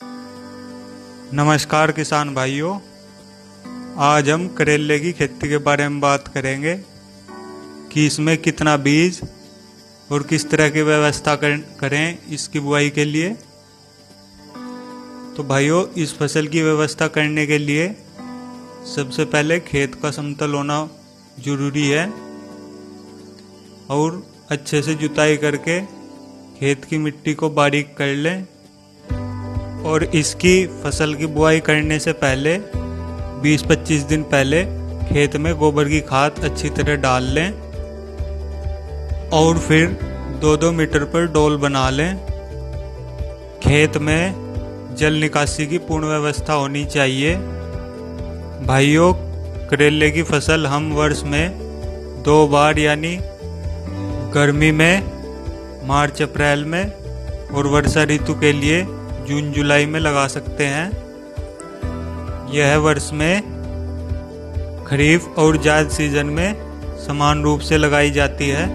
नमस्कार किसान भाइयों, आज हम करेले की खेती के बारे में बात करेंगे कि इसमें कितना बीज और किस तरह की व्यवस्था करें इसकी बुआई के लिए। तो भाइयों, इस फसल की व्यवस्था करने के लिए सबसे पहले खेत का समतल होना जरूरी है और अच्छे से जुताई करके खेत की मिट्टी को बारीक कर लें। और इसकी फसल की बुआई करने से पहले 20-25 दिन पहले खेत में गोबर की खाद अच्छी तरह डाल लें और फिर 2-2 मीटर पर डोल बना लें। खेत में जल निकासी की पूर्ण व्यवस्था होनी चाहिए। भाइयों, करेले की फसल हम वर्ष में 2 बार यानी गर्मी में मार्च अप्रैल में और वर्षा ऋतु के लिए जून जुलाई में लगा सकते हैं। यह वर्ष में खरीफ और जायद सीजन में समान रूप से लगाई जाती है।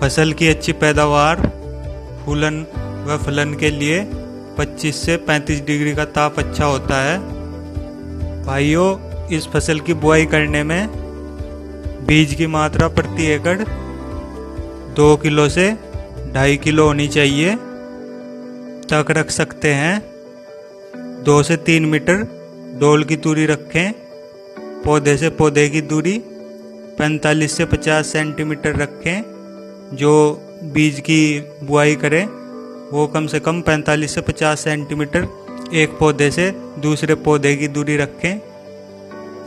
फसल की अच्छी पैदावार, फूलन व फलन के लिए 25 से 35 डिग्री का ताप अच्छा होता है। भाइयों, इस फसल की बुआई करने में बीज की मात्रा प्रति एकड़ 2 किलो से 2.5 किलो होनी चाहिए तक रख सकते हैं। 2 से 3 मीटर डोल की दूरी रखें। पौधे से पौधे की दूरी 45 से 50 सेंटीमीटर रखें। जो बीज की बुआई करें वो कम से कम 45 से 50 सेंटीमीटर एक पौधे से दूसरे पौधे की दूरी रखें।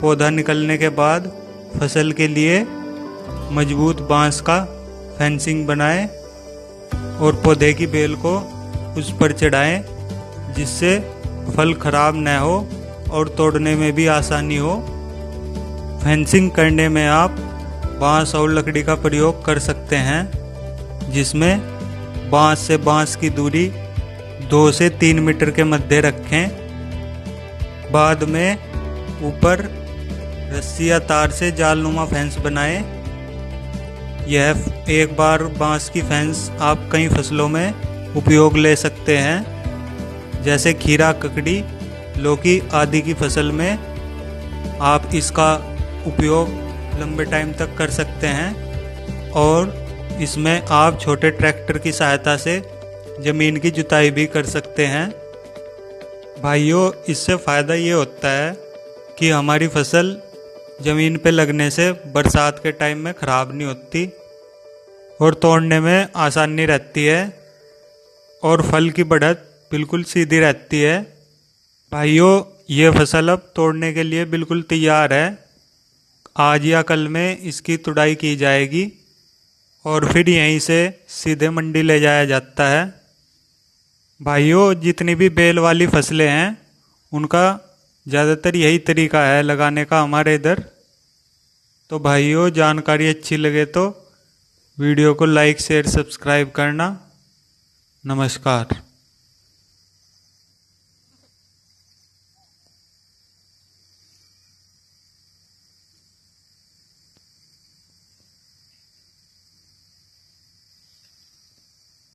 पौधा निकलने के बाद फसल के लिए मजबूत बांस का फेंसिंग बनाएं और पौधे की बेल को उस पर चढ़ाएं जिससे फल खराब न हो और तोड़ने में भी आसानी हो। फेंसिंग करने में आप बांस और लकड़ी का प्रयोग कर सकते हैं, जिसमें बांस से बांस की दूरी 2 से 3 मीटर के मध्य रखें। बाद में ऊपर रस्सी या तार से जालनुमा फेंस बनाएं। यह एक बार बांस की फेंस आप कई फसलों में उपयोग ले सकते हैं, जैसे खीरा, ककड़ी, लौकी आदि की फसल में आप इसका उपयोग लंबे टाइम तक कर सकते हैं। और इसमें आप छोटे ट्रैक्टर की सहायता से ज़मीन की जुताई भी कर सकते हैं। भाइयों, इससे फ़ायदा ये होता है कि हमारी फसल ज़मीन पे लगने से बरसात के टाइम में ख़राब नहीं होती और तोड़ने में आसानी रहती है और फल की बढ़त बिल्कुल सीधी रहती है। भाइयों, ये फसल अब तोड़ने के लिए बिल्कुल तैयार है। आज या कल में इसकी तुड़ाई की जाएगी और फिर यहीं से सीधे मंडी ले जाया जाता है। भाइयों, जितनी भी बेल वाली फसलें हैं उनका ज़्यादातर यही तरीका है लगाने का हमारे इधर। तो भाइयों, जानकारी अच्छी लगे तो वीडियो को लाइक, शेयर, सब्सक्राइब करना। नमस्कार।